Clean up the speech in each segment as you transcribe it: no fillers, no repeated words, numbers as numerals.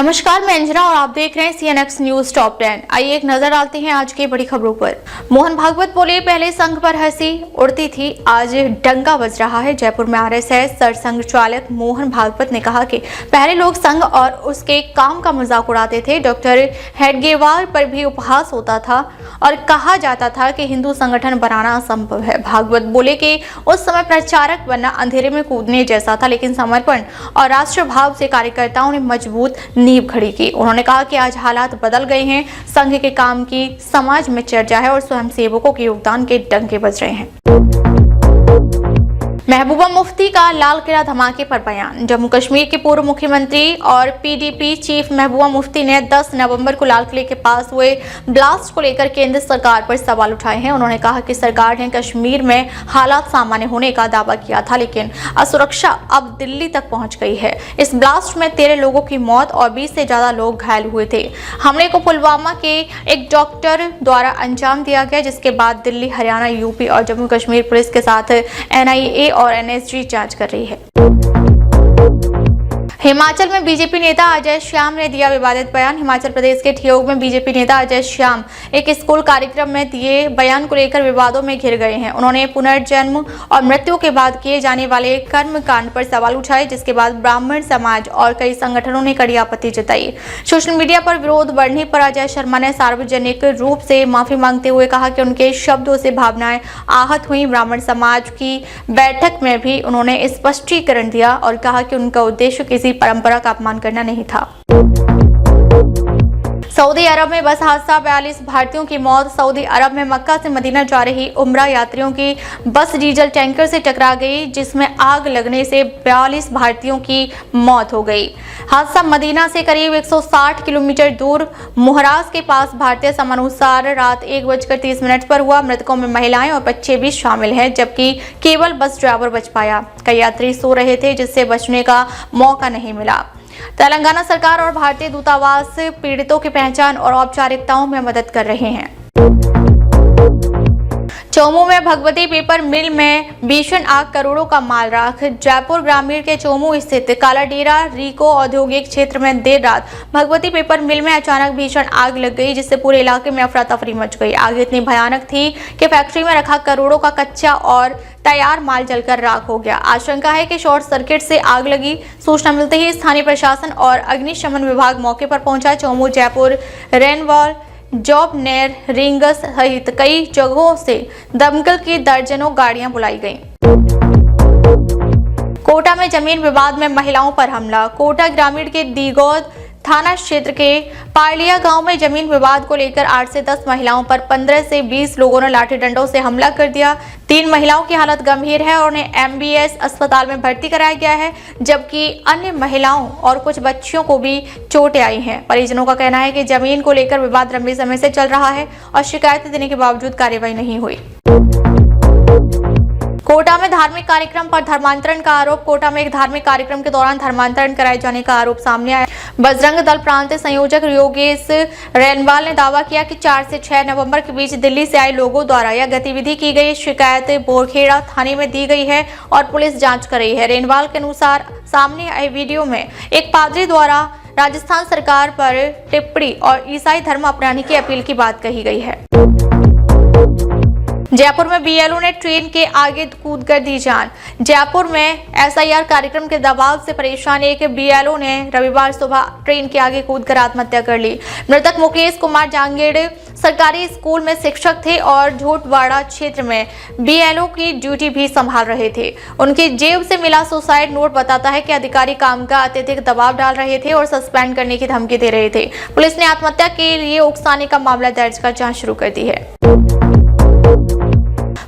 नमस्कार, मैं अंजना और आप देख रहे हैं CNX न्यूज टॉप 10। आइए एक नजर डालते हैं आज की बड़ी खबरों पर। मोहन भागवत बोले, पहले संघ पर हंसी उड़ती थी, आज डंका बज रहा है। जयपुर में RSS सरसंघ चालक मोहन भागवत ने कहा कि पहले लोग संघ और उसके काम का मजाक उड़ाते थे। डॉक्टर हेडगेवार पर भी उपहास होता था और कहा जाता था कि हिंदू संगठन बनाना असंभव है। भागवत बोले कि उस समय प्रचारक बनना अंधेरे में कूदने जैसा था, लेकिन समर्पण और राष्ट्रभाव से कार्यकर्ताओं ने मजबूत नींव खड़ी की। उन्होंने कहा कि आज हालात बदल गए हैं, संघ के काम की समाज में चर्चा है और स्वयंसेवकों के योगदान के डंके बज रहे हैं। महबूबा मुफ्ती का लाल किला धमाके पर बयान। जम्मू कश्मीर के पूर्व मुख्यमंत्री और PDP चीफ महबूबा मुफ्ती ने 10 नवंबर को लाल किले के पास हुए ब्लास्ट को लेकर केंद्र सरकार पर सवाल उठाए हैं। उन्होंने कहा कि सरकार ने कश्मीर में हालात सामान्य होने का दावा किया था, लेकिन असुरक्षा अब दिल्ली तक पहुंच गई है। इस ब्लास्ट में 13 लोगों की मौत और 20 से ज्यादा लोग घायल हुए थे। हमले को पुलवामा के एक डॉक्टर द्वारा अंजाम दिया गया, जिसके बाद दिल्ली, हरियाणा, UP और जम्मू कश्मीर पुलिस के साथ NIA और NSG जांच कर रही है। हिमाचल में बीजेपी नेता अजय श्याम ने दिया विवादित बयान। हिमाचल प्रदेश के ठियोग में बीजेपी नेता अजय श्याम एक स्कूल कार्यक्रम में दिए बयान को लेकर विवादों में घिर गए हैं। उन्होंने पुनर्जन्म और मृत्यु के बाद किए जाने वाले कर्मकांड पर सवाल उठाए, जिसके बाद ब्राह्मण समाज और कई संगठनों ने कड़ी आपत्ति जताई। सोशल मीडिया पर विरोध बढ़ने पर अजय शर्मा ने सार्वजनिक रूप से माफी मांगते हुए कहा कि उनके शब्दों से भावनाएं आहत हुई। ब्राह्मण समाज की बैठक में भी उन्होंने स्पष्टीकरण दिया और कहा कि उनका उद्देश्य किसी परंपरा का अपमान करना नहीं था। सऊदी अरब में बस हादसा, 42 भारतीयों की मौत। सऊदी अरब में मक्का से मदीना जा रही उम्रा यात्रियों की बस डीजल टैंकर से टकरा गई, जिसमें आग लगने से 42 भारतीयों की मौत हो गई। हादसा मदीना से करीब 160 किलोमीटर दूर मुहराज के पास भारतीय समयानुसार रात 1:30 पर हुआ। मृतकों में महिलाएं और बच्चे भी शामिल हैं, जबकि केवल बस ड्राइवर बच पाया। कई यात्री सो रहे थे, जिससे बचने का मौका नहीं मिला। तेलंगाना सरकार और भारतीय दूतावास पीड़ितों की पहचान और औपचारिकताओं में मदद कर रहे हैं। चोमू में भगवती पेपर मिल में भीषण आग, करोड़ों का माल राख। जयपुर ग्रामीण के चोमू स्थित कालाडेरा रीको औद्योगिक क्षेत्र में देर रात भगवती पेपर मिल में अचानक भीषण आग लग गई, जिससे पूरे इलाके में अफरा तफरी मच गई। आग इतनी भयानक थी कि फैक्ट्री में रखा करोड़ों का कच्चा और तैयार माल जलकर राख हो गया। आशंका है कि शॉर्ट सर्किट से आग लगी। सूचना मिलते ही स्थानीय प्रशासन और अग्निशमन विभाग मौके पर पहुंचा। चोमू, जयपुर, रेनवॉल, जॉबनेर, रिंगस सहित कई जगहों से दमकल की दर्जनों गाड़ियां बुलाई गईं। कोटा में जमीन विवाद में महिलाओं पर हमला। कोटा ग्रामीण के दीगौद थाना क्षेत्र के पारलिया गांव में जमीन विवाद को लेकर 8 से 10 महिलाओं पर 15 से 20 लोगों ने लाठी डंडों से हमला कर दिया। 3 महिलाओं की हालत गंभीर है और उन्हें MBS अस्पताल में भर्ती कराया गया है, जबकि अन्य महिलाओं और कुछ बच्चियों को भी चोटें आई हैं। परिजनों का कहना है कि जमीन को लेकर विवाद लंबे समय से चल रहा है और शिकायतें देने के बावजूद कार्रवाई नहीं हुई। कोटा में धार्मिक कार्यक्रम पर धर्मांतरण का आरोप। कोटा में एक धार्मिक कार्यक्रम के दौरान धर्मांतरण कराए जाने का आरोप सामने आया। बजरंग दल प्रांत संयोजक योगेश रेनवाल ने दावा किया कि 4 से 6 नवंबर के बीच दिल्ली से आए लोगों द्वारा यह गतिविधि की गई। शिकायत बोरखेड़ा थाने में दी गई है और पुलिस जांच कर रही है। रेनवाल के अनुसार सामने आए वीडियो में एक पादरी द्वारा राजस्थान सरकार पर टिप्पणी और ईसाई धर्म अपनाने की अपील की बात कही गई है। जयपुर में BLO ने ट्रेन के आगे कूद कर दी जान। जयपुर में SIR कार्यक्रम के दबाव से परेशान एक BLO ने रविवार सुबह ट्रेन के आगे कूदकर आत्महत्या कर ली। मृतक मुकेश कुमार जांगेड़ सरकारी स्कूल में शिक्षक थे और झोटवाड़ा क्षेत्र में BLO की ड्यूटी भी संभाल रहे थे। उनकी जेब से मिला सुसाइड नोट बताता है कि अधिकारी काम का अत्यधिक दबाव डाल रहे थे और सस्पेंड करने की धमकी दे रहे थे। पुलिस ने आत्महत्या के लिए उकसाने का मामला दर्ज कर जांच शुरू कर दी है।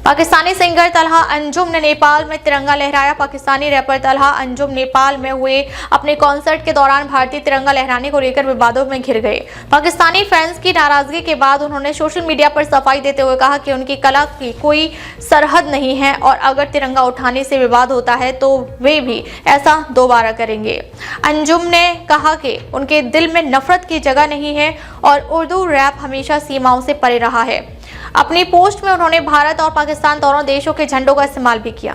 पाकिस्तानी सिंगर तलहा अंजुम ने नेपाल में तिरंगा लहराया। पाकिस्तानी रैपर तलहा अंजुम नेपाल में हुए अपने कॉन्सर्ट के दौरान भारतीय तिरंगा लहराने को लेकर विवादों में घिर गए। पाकिस्तानी फैंस की नाराजगी के बाद उन्होंने सोशल मीडिया पर सफाई देते हुए कहा कि उनकी कला की कोई सरहद नहीं है और अगर तिरंगा उठाने से विवाद होता है तो वे भी ऐसा दोबारा करेंगे। अंजुम ने कहा कि उनके दिल में नफरत की जगह नहीं है और उर्दू रैप हमेशा सीमाओं से परे रहा है। अपनी पोस्ट में उन्होंने भारत और पाकिस्तान दोनों देशों के झंडों का इस्तेमाल भी किया।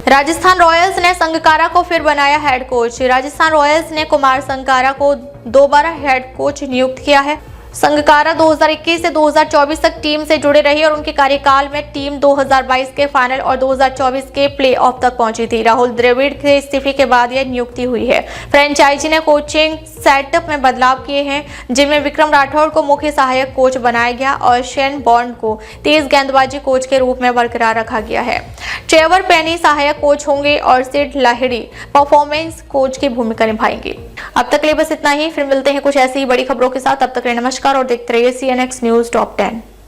राजस्थान रॉयल्स ने संगकारा को फिर बनाया हेड कोच। राजस्थान रॉयल्स ने कुमार संगकारा को दोबारा हेड कोच नियुक्त किया है। संगकारा 2021 से 2024 तक टीम से जुड़े रही और उनके कार्यकाल में टीम 2022 के फाइनल और 2024 के प्लेऑफ तक पहुंची थी। राहुल द्रविड़ के इस्तीफे के बाद यह नियुक्ति हुई है। फ्रेंचाइजी ने कोचिंग सेटअप में बदलाव किए हैं, जिनमें विक्रम राठौड़ को मुख्य सहायक कोच बनाया गया और शेन बॉन्ड को तेज गेंदबाजी कोच के रूप में बरकरार रखा गया है। ट्रेवर पेनी सहायक कोच होंगे और सिड लाहिड़ी परफॉर्मेंस कोच की भूमिका निभाएंगे। अब तक के लिए बस इतना ही। फिर मिलते हैं कुछ ऐसी ही बड़ी खबरों के साथ। तब तक के लिए नमस्कार और देखते रहिए CNX न्यूज़ टॉप 10।